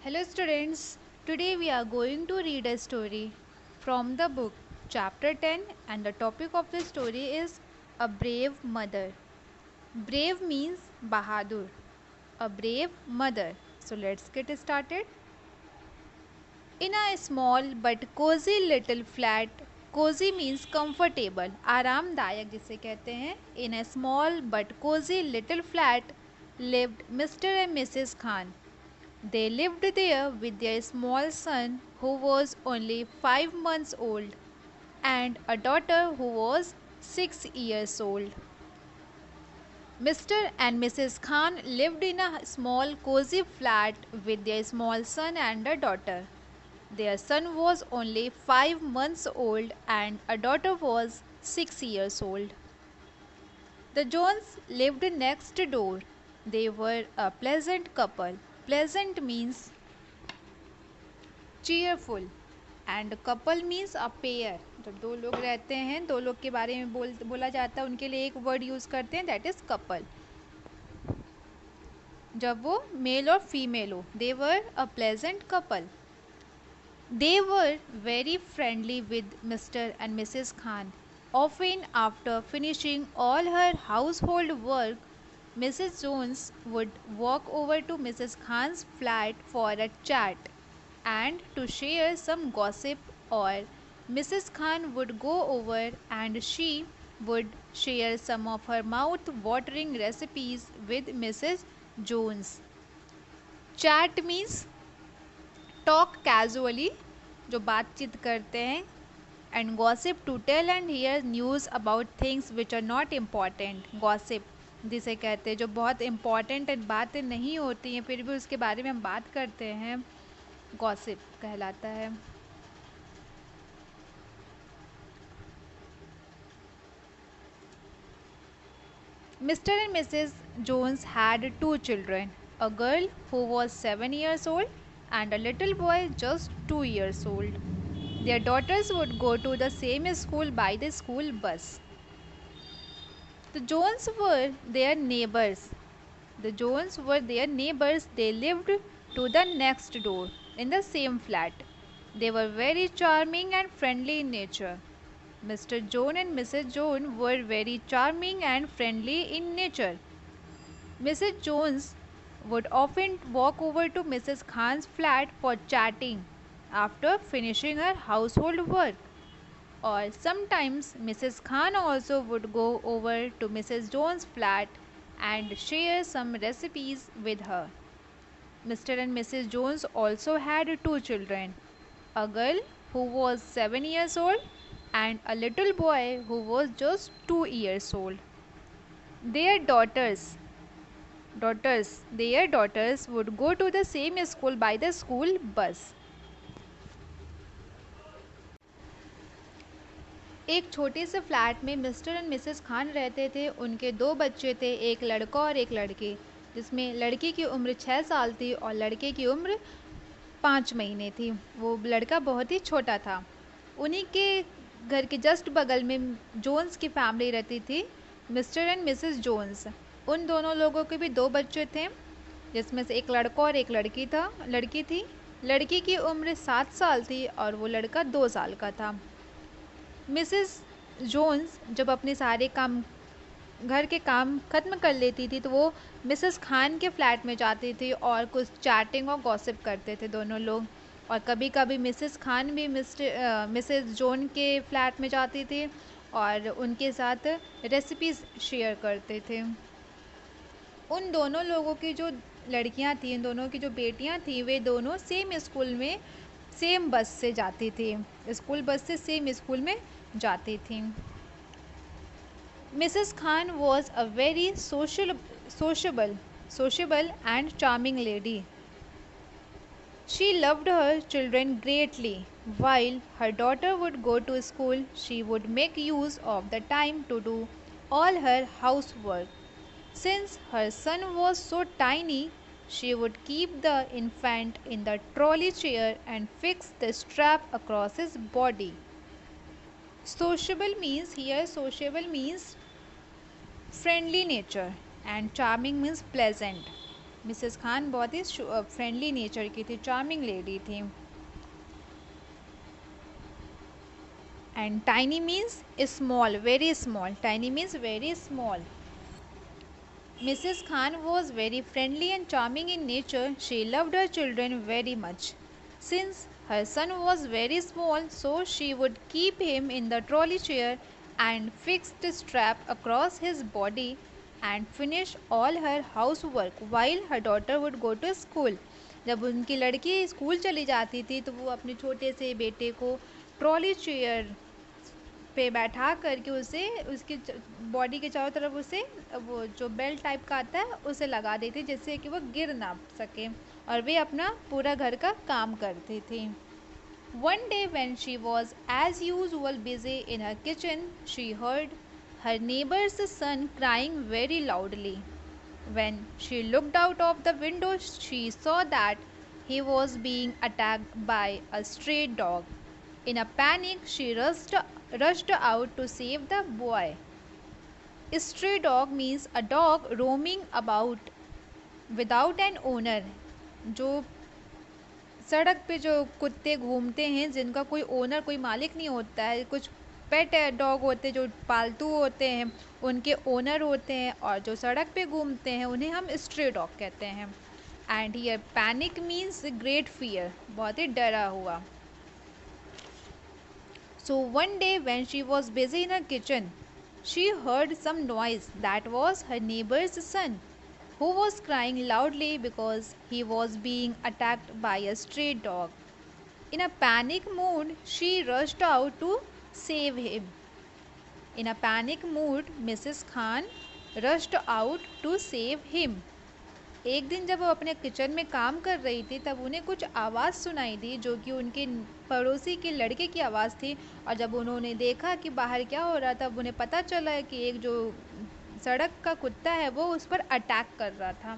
Hello students, today we are going to read a story from the book chapter 10 and the topic of the story is A Brave Mother. Brave means Bahadur, a brave mother. So let's get started. In a small but cozy little flat, cozy means comfortable, आरामदायक जिसे कहते हैं. In a small but cozy little flat lived Mr. and Mrs. Khan. They lived there with their small son, who was only 5 months old, and a daughter who was 6 years old. Mr. and Mrs. Khan lived in a small cozy flat with their small son and a daughter. Their son was only 5 months old and a daughter was 6 years old. The Jones lived next door. They were a pleasant couple. Pleasant means cheerful and couple means a pair. जब दो लोग रहते हैं, दो लोग के बारे में बोला जाता है, उनके लिए एक वर्ड यूज़ करते हैं, दैट इज़ कपल. जब वो मेल और फीमेल हो. They were a pleasant couple. They were very friendly with Mr. and Mrs. Khan. Often, after finishing all her household work, Mrs. Jones would walk over to Mrs. Khan's flat for a chat and to share some gossip, or Mrs. Khan would go over and she would share some of her mouth-watering recipes with Mrs. Jones. Chat means talk casually, जो बातचीत करते हैं. And gossip to tell and hear news about things which are not important. Gossip जिसे कहते हैं जो बहुत important बातें नहीं होती हैं फिर भी उसके बारे में हम बात करते हैं, गॉसिप कहलाता है. Mr. and Mrs. Jones had two children, a girl who was 7 years old and a little boy just 2 years old. Their daughters would go to the same school by the school bus. The Jones were their neighbors. The Jones were their neighbors. They lived to the next door in the same flat. They were very charming and friendly in nature. Mr. Jones and Mrs. Jones were very charming and friendly in nature. Mrs. Jones would often walk over to Mrs. Khan's flat for chatting after finishing her household work. Or sometimes Mrs. Khan also would go over to Mrs. Jones' flat and share some recipes with her. Mr. and Mrs. Jones also had two children, a girl who was 7 years old and a little boy who was just 2 years old. Their daughters would go to the same school by the school bus. एक छोटे से flat में mister and Mrs Khan रहते थे. उनके दो बच्चे थे, एक लड़का और एक लड़की, जिसमें लड़की की उम्र 6 साल थी और लड़के की उम्र 5 महीने थी. वो लड़का बहुत ही छोटा था. उन्हीं के घर के जस्ट बगल में जोन्स की फैमिली रहती थी, मिस्टर एंड मिसेस जोन्स. उन दोनों लोगों के भी दो बच्चे थे, जिसमें से एक लड़का और एक लड़की थी. लड़की की उम्र 7 साल थी और वो लड़का 2 साल का था. मिसेस जोन्स जब अपने सारे घर के काम ख़त्म कर लेती थी तो वो मिसेस खान के फ्लैट में जाती थी और कुछ चैटिंग और गॉसिप करते थे दोनों लोग. और कभी कभी मिसेस खान भी मिसेस जोन के फ्लैट में जाती थी और उनके साथ रेसिपीज़ शेयर करते थे. उन दोनों लोगों की जो लड़कियां थी, इन दोनों की जो बेटियां थी, वे दोनों सेम स्कूल में सेम बस से जाती थी. स्कूल बस से सेम स्कूल में जाती थी. Mrs Khan was a very sociable and charming lady. She loved her children greatly. While her daughter would go to school, she would make use of the time to do all her housework. Since her son was so tiny, she would keep the infant in the trolley chair and fix the strap across his body. Sociable means friendly nature and charming means pleasant. Mrs Khan बहुत ही friendly nature की थी, charming lady थी। And tiny means small, very small, tiny means very small. Mrs. Khan was very friendly and charming in nature. She loved her children very much. Since her son was very small, so she would keep him in the trolley chair and fix the strap across his body and finish all her housework while her daughter would go to school. जब उनकी लड़की school चली जाती थी तो वो अपने छोटे से बेटे को ट्रॉली चेयर पे बैठा करके उसे उसकी बॉडी के चारों तरफ उसे वो जो बेल्ट टाइप का आता है उसे लगा देती जिससे कि वो गिर ना सके और वे अपना पूरा घर का काम करती थी। One day when she was as usual busy in her kitchen, she heard her neighbor's son crying very loudly. When she looked out of the window, she saw that he was being attacked by a stray dog. In a panic, she rushed out to save the boy. Stray dog means a dog roaming about without an owner. जो सड़क पे जो कुत्ते घूमते हैं जिनका कोई owner, कोई मालिक नहीं होता है, कुछ पेट डॉग होते हैं जो पालतू होते हैं, उनके ओनर होते हैं, और जो सड़क पे घूमते हैं उन्हें हम स्ट्रे डॉग कहते हैं। And here panic means great fear, बहुत ही डरा हुआ। So one day when she was busy in her kitchen, she heard some noise. That was her neighbor's son, who was crying loudly because he was being attacked by a stray dog. In a panic mood, she rushed out to save him. In a panic mood, Mrs. Khan rushed out to save him. एक दिन जब वो अपने kitchen में काम कर रही थी तब उन्हें कुछ आवाज़ सुनाई दी जो कि उनके पड़ोसी के लड़के की आवाज़ थी, और जब उन्होंने देखा कि बाहर क्या हो रहा था तब उन्हें पता चला कि एक जो सड़क का कुत्ता है वो उस पर अटैक कर रहा था,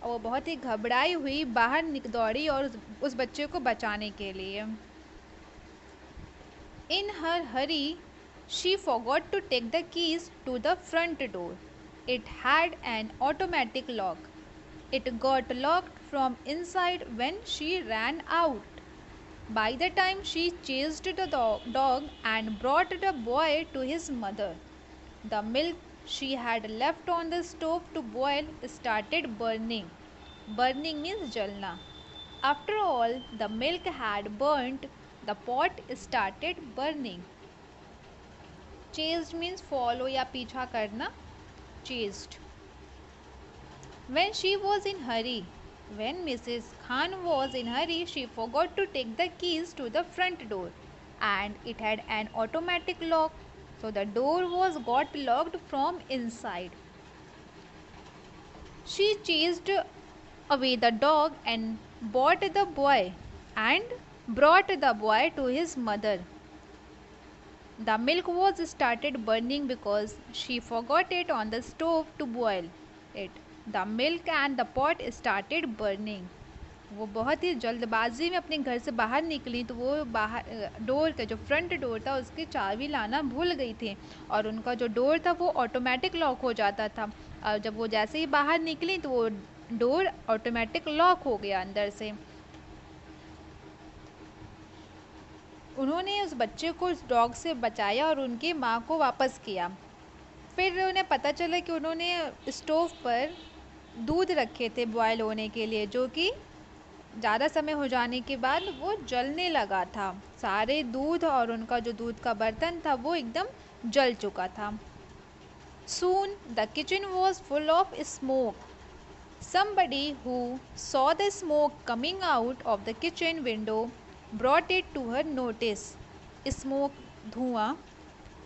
और वो बहुत ही घबराई हुई बाहर दौड़ी और उस बच्चे को बचाने के लिए। In her hurry, she forgot to take the keys to the front door. It had an automatic lock. It got locked from inside when she ran out. By the time she chased the dog and brought the boy to his mother, the milk she had left on the stove to boil started burning. Burning means jalna. After all the milk had burnt, the pot started burning. Chased means follow या पीछा करना. Chased. When she was in hurry, when Mrs. Khan was in hurry, she forgot to take the keys to the front door, and it had an automatic lock, so the door was got locked from inside. She chased away the dog and brought the boy to his mother. The milk was started burning because she forgot it on the stove to boil it. The milk and the pot started burning. वो बहुत ही जल्दबाजी में अपने घर से बाहर निकली तो वो बाहर डोर का जो फ्रंट डोर था उसकी चाबी लाना भूल गई थी, और उनका जो डोर था वो ऑटोमेटिक लॉक हो जाता था, और जब वो जैसे ही बाहर निकली तो वो डोर ऑटोमेटिक लॉक हो गया अंदर से। उन्होंने उस बच्चे को उस डॉग से बचाया और उनकी माँ को वापस किया। फिर उन्हें पता चला कि उन्होंने स्टोव पर दूध रखे थे बॉयल होने के लिए, जो कि ज़्यादा समय हो जाने के बाद वो जलने लगा था। सारे दूध और उनका जो दूध का बर्तन था वो एकदम जल चुका था। Soon the kitchen was full of smoke. Somebody who saw the smoke coming out of the kitchen window brought it to her notice. Smoke, धुआं.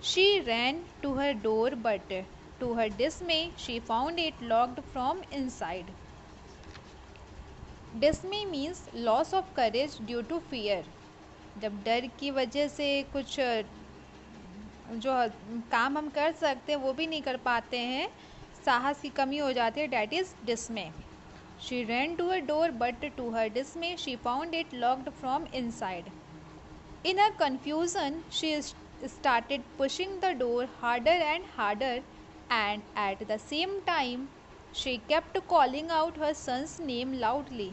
She ran to her door, but to her dismay, she found it locked from inside. Dismay means loss of courage due to fear. जब डर की वजह से कुछ जो काम हम कर सकते हैं वो भी नहीं कर पाते हैं, साहस की कमी हो जाती है, that is dismay. She ran to her door, but to her dismay, she found it locked from inside. In her confusion, she started pushing the door harder and harder, and at the same time, She kept calling out her son's name loudly.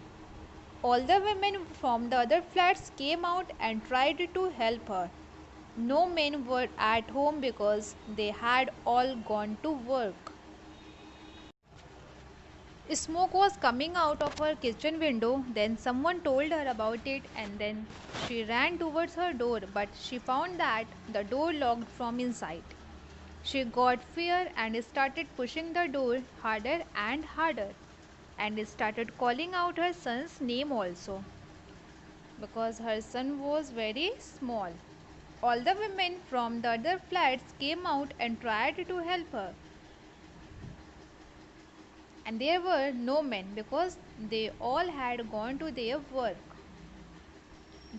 All the women from the other flats came out and tried to help her. No men were at home because they had all gone to work. Smoke was coming out of her kitchen window. Then someone told her about it, and then she ran towards her door, but she found that the door locked from inside. She got fear and started pushing the door harder and harder, and started calling out her son's name also, because her son was very small. All the women from the other flats came out and tried to help her, and there were no men because they all had gone to their work.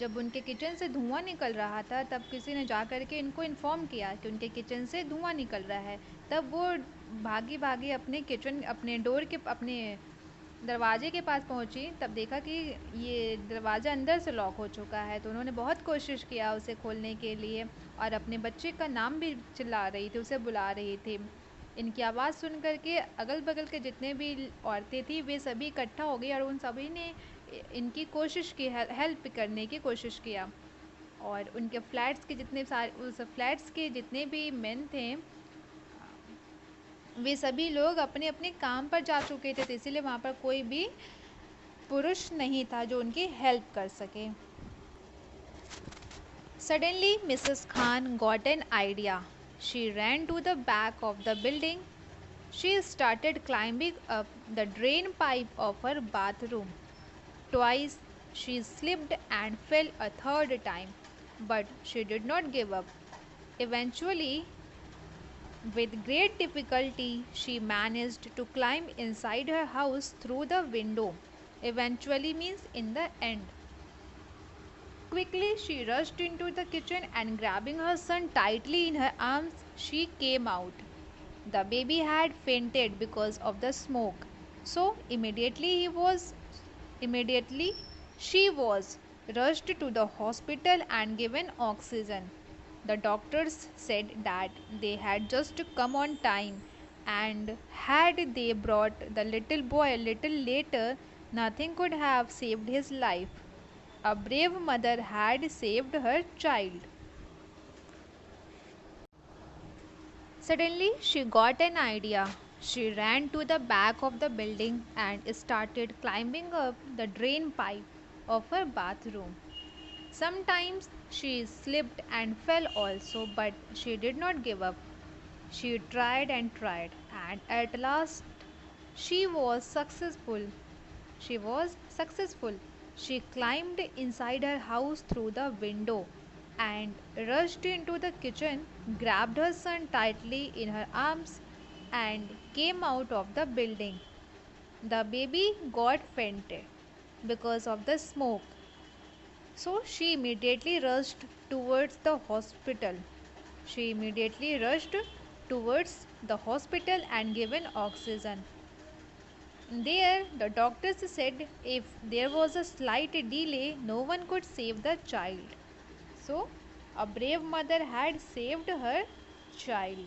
जब उनके kitchen से धुआं निकल रहा था, तब किसी ने जा कर के इनको इन्फॉर्म किया कि उनके किचन से धुआं निकल रहा है। तब वो भागी भागी अपने किचन अपने डोर के अपने दरवाजे के पास पहुंची। तब देखा कि ये दरवाज़ा अंदर से लॉक हो चुका है। तो उन्होंने बहुत कोशिश किया उसे खोलने के लिए, और अपने बच्चे का नाम भी चिल्ला रही थी, उसे बुला रही थी। इनकी आवाज़ सुन कर के अगल बगल के जितने भी औरतें थी वे सभी इकट्ठा हो गई, और उन सभी ने इनकी कोशिश की, हेल्प करने की कोशिश किया। और उनके फ्लैट्स के जितने सारे उस फ्लैट्स के जितने भी मेन थे, वे सभी लोग अपने अपने काम पर जा चुके थे, तो इसीलिए वहाँ पर कोई भी पुरुष नहीं था जो उनकी हेल्प कर सके। Suddenly, Mrs. Khan got an idea. She ran to the back of the building. She started climbing up the drain pipe of her bathroom. Twice she slipped and fell a third time, but she did not give up. Eventually, with great difficulty, she managed to climb inside her house through the window. Eventually means in the end. Quickly, she rushed into the kitchen and grabbing her son tightly in her arms, she came out. The baby had fainted because of the smoke. So immediately she was rushed to the hospital and given oxygen. The doctors said that they had just come on time, and had they brought the little boy a little later, nothing could have saved his life. A brave mother had saved her child. Suddenly, she got an idea. She ran to the back of the building and started climbing up the drain pipe of her bathroom. Sometimes she slipped and fell also, but she did not give up. She tried, and at last she was successful. She was successful. She climbed inside her house through the window and rushed into the kitchen, grabbed her son tightly in her arms, and came out of the building. The baby got fainted because of the smoke, so she immediately rushed towards the hospital. She immediately rushed towards the hospital and given oxygen. There, the doctors said if there was a slight delay, no one could save the child. So, a brave mother had saved her child.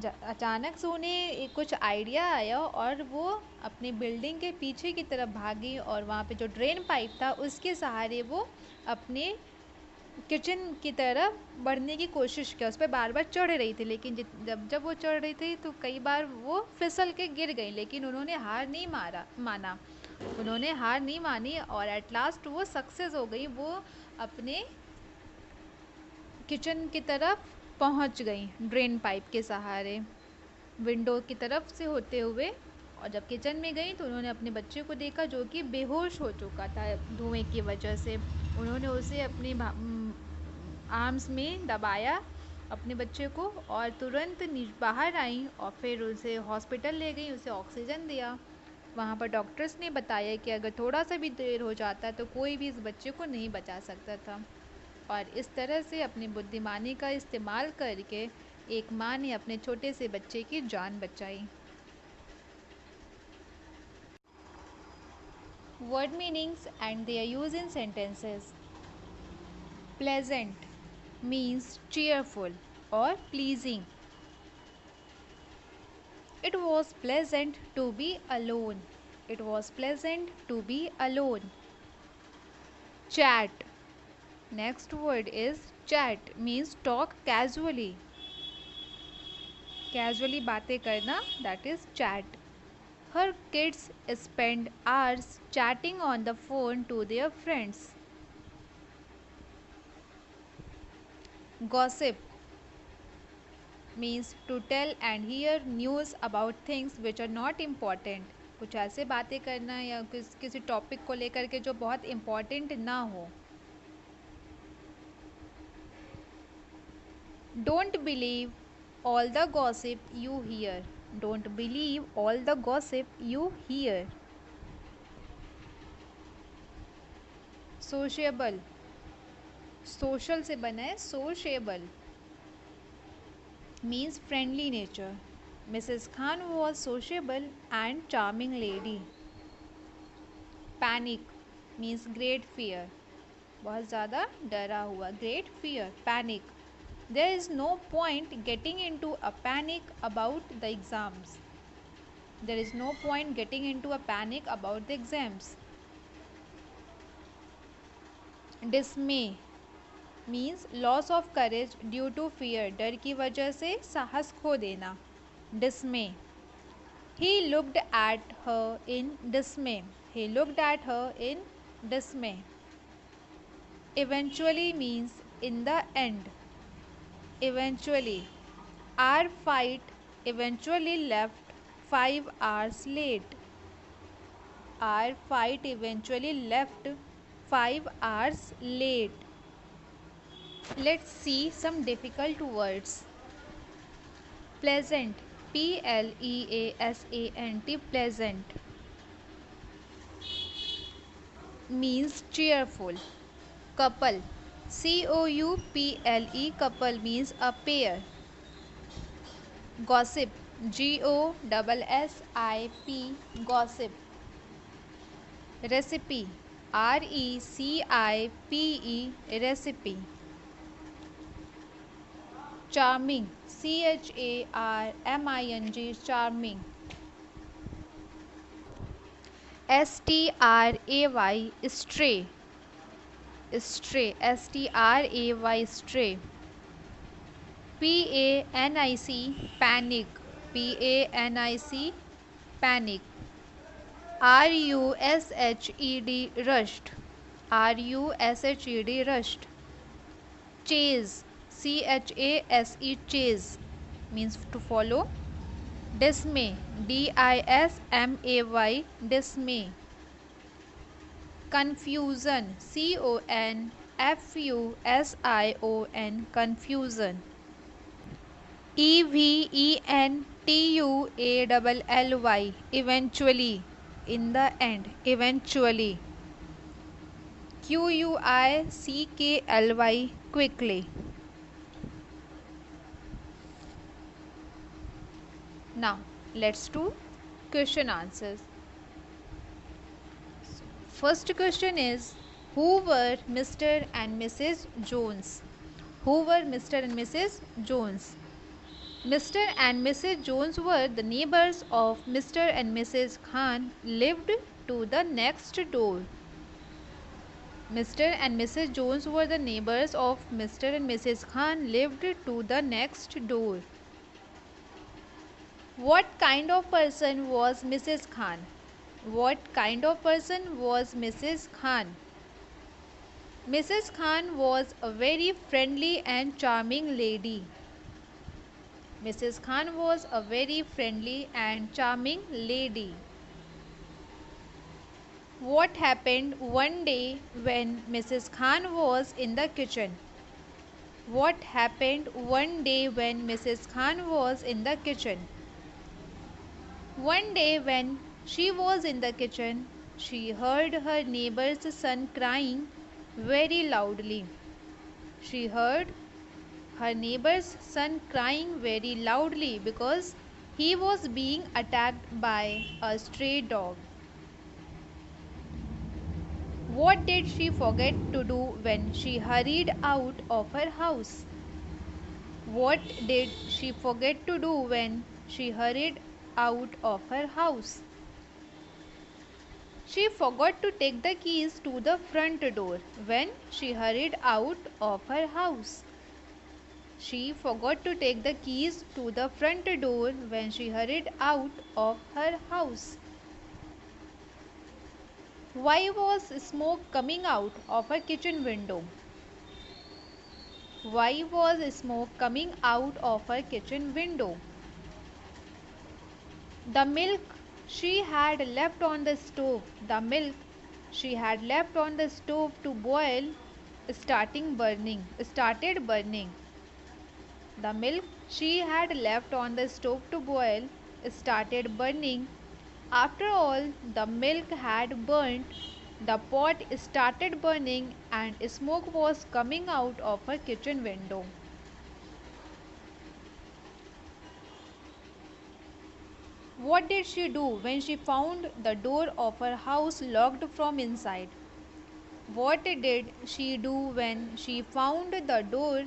अचानक से उन्हें कुछ idea आया, और वो अपनी building के पीछे की तरफ भागी, और वहाँ पे जो ड्रेन पाइप था उसके सहारे वो अपने किचन की तरफ बढ़ने की कोशिश किया। उस पर बार बार चढ़ रही थी, लेकिन जब वो चढ़ रही थी तो कई बार वो फिसल के गिर गई, लेकिन उन्होंने हार नहीं माना। उन्होंने हार नहीं मानी, और एट लास्ट वो सक्सेस हो गई। वो अपने किचन की तरफ पहुंच गई ड्रेन पाइप के सहारे, विंडो की तरफ से होते हुए। और जब किचन में गई तो उन्होंने अपने बच्चे को देखा जो कि बेहोश हो चुका था धुएं की वजह से। उन्होंने उसे अपनी आर्म्स में दबाया अपने बच्चे को, और तुरंत बाहर आई, और फिर उसे हॉस्पिटल ले गई, उसे ऑक्सीजन दिया। वहाँ पर डॉक्टर्स ने बताया कि अगर थोड़ा सा भी देर हो जाता तो कोई भी इस बच्चे को नहीं बचा सकता था। और इस तरह से अपनी बुद्धिमानी का इस्तेमाल करके एक माँ ने अपने छोटे से बच्चे की जान बचाई। Word meanings and their use in sentences. Pleasant means cheerful or pleasing. It It was pleasant to be alone. It was pleasant to be alone. Chat. Next word is chat, means talk casually. Casually बातें करना, that is chat. Her kids spend hours chatting on the phone to their friends. Gossip means to tell and hear news about things which are not important. कुछ ऐसे बातें करना या किसी topic को लेकर के जो बहुत इम्पोर्टेंट ना हो. Don't believe all the gossip you hear. Don't believe all the gossip you hear. Sociable. Social से बना है sociable. Means friendly nature. Mrs. Khan was sociable and charming lady. Panic means great fear. बहुत ज़्यादा डरा हुआ. Great fear. Panic. There is no point getting into a panic about the exams. There is no point getting into a panic about the exams. Dismay means loss of courage due to fear. डर की वजह से साहस खो देना. Dismay. He looked at her in dismay. He looked at her in dismay. Eventually means in the end. Eventually. Our fight eventually left 5 hours late. Our fight eventually left 5 hours late. Let's see some difficult words. Pleasant. Pleasant. Pleasant. Means cheerful. Couple. Couple. Couple means a pair. Gossip. Gossip. Gossip. Recipe. Recipe. Recipe. Charming. Charming. Charming. Stray. Stray. Stray. Stray. Stray. Panic. Panic. Panic. Rushed. Rushed. Rushed. Chase. Chase means to follow. Dismay. Dismay. Dismay. Confusion. Confusion. Confusion. Eventually. Eventually. In the end. Eventually. Quickly. Quickly. Now let's do question answers. First question is, who were Mr. and Mrs. Jones? Who were Mr. and Mrs. Jones? Mr. and Mrs. Jones were the neighbors of Mr. and Mrs. Khan, lived to the next door. Mr. and Mrs. Jones were the neighbors of Mr. and Mrs. Khan, lived to the next door. What kind of person was Mrs. Khan? What kind of person was Mrs. Khan? Mrs. Khan was a very friendly and charming lady. Mrs. Khan was a very friendly and charming lady. What happened one day when Mrs. Khan was in the kitchen? What happened one day when Mrs. Khan was in the kitchen? One day when she was in the kitchen, she heard her neighbor's son crying very loudly. She heard her neighbor's son crying very loudly because he was being attacked by a stray dog. What did she forget to do when she hurried out of her house? What did she forget to do when she hurried out of her house. She forgot to take the keys to the front door when she hurried out of her house. She forgot to take the keys to the front door when she hurried out of her house. Why was smoke coming out of her kitchen window? Why was smoke coming out of her kitchen window? The milk she had left on the stove, the milk she had left on the stove to boil started burning. The milk she had left on the stove to boil started burning. After all the milk had burnt, the pot started burning and smoke was coming out of her kitchen window. What did she do when she found the door of her house locked from inside? What did she do when she found the door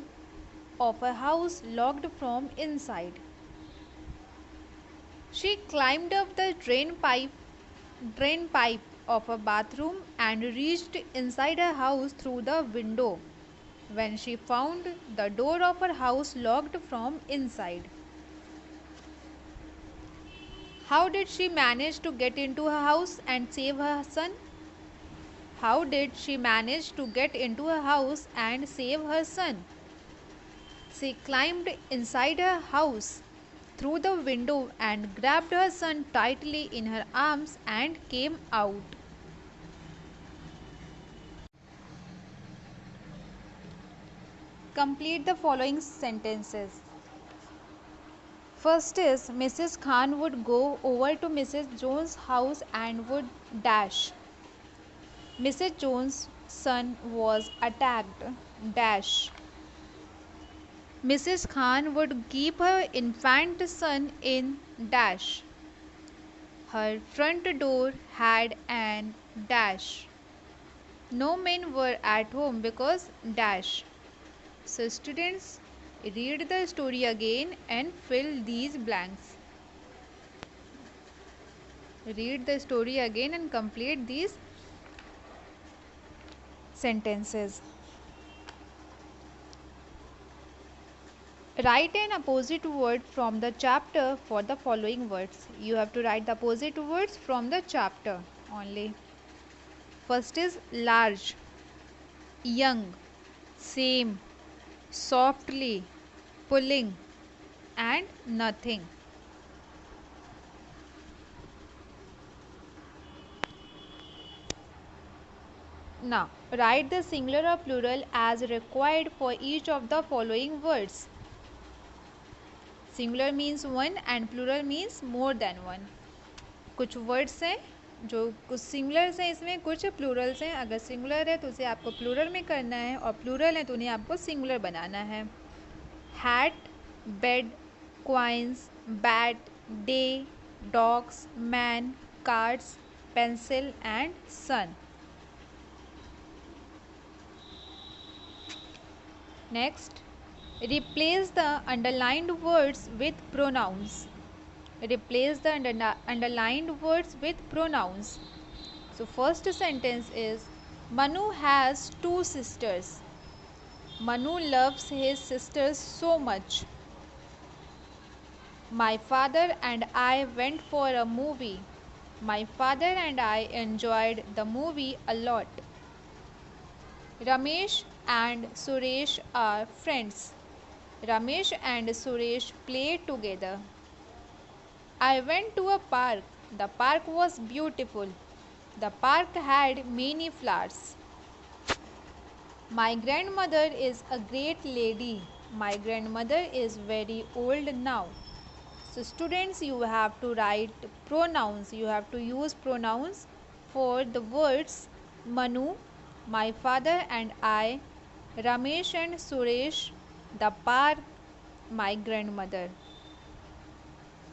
of her house locked from inside? She climbed up the drain pipe of her bathroom and reached inside her house through the window when she found the door of her house locked from inside. How did she manage to get into her house and save her son? How did she manage to get into her house and save her son? She climbed inside her house through the window and grabbed her son tightly in her arms and came out. Complete the following sentences. First is Mrs. Khan would go over to Mrs. Jones' house and would dash. Mrs. Jones' son was attacked. Dash. Mrs. Khan would keep her infant son in dash. Her front door had an dash. No men were at home because dash. So students, read the story again and fill these blanks. Read the story again and complete these sentences. Write an opposite word from the chapter for the following words. You have to write the opposite words from the chapter only. First is large, young, same, softly, pulling, and nothing. Now, write the singular or plural as required for each of the following words. Singular means one and plural means more than one. कुछ words हैं जो कुछ singulars हैं, इसमें कुछ Plurals हैं. अगर singular है तो उसे आपको प्लूरल में करना है और प्लूरल है तो उन्हें आपको सिंगुलर बनाना है. Hat, bed, coins, bat, day, dogs, man, cards, pencil and son. Next, replace the underlined words with pronouns. Replace the underlined words with pronouns. So first sentence is Manu has two sisters. Manu loves his sisters so much. My father and I went for a movie. My father and I enjoyed the movie a lot. Ramesh and Suresh are friends. Ramesh and Suresh played together. I went to a park. The park was beautiful. The park had many flowers. My grandmother is a great lady. My grandmother is very old now. So students, you have to write pronouns. You have to use pronouns for the words Manu, my father and I, Ramesh and Suresh, the park, my grandmother.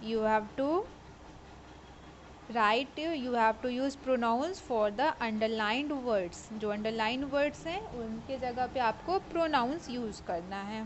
You have to write, you have to use pronouns for the underlined words. जो underlined words हैं उनके जगह पे आपको pronouns use करना है.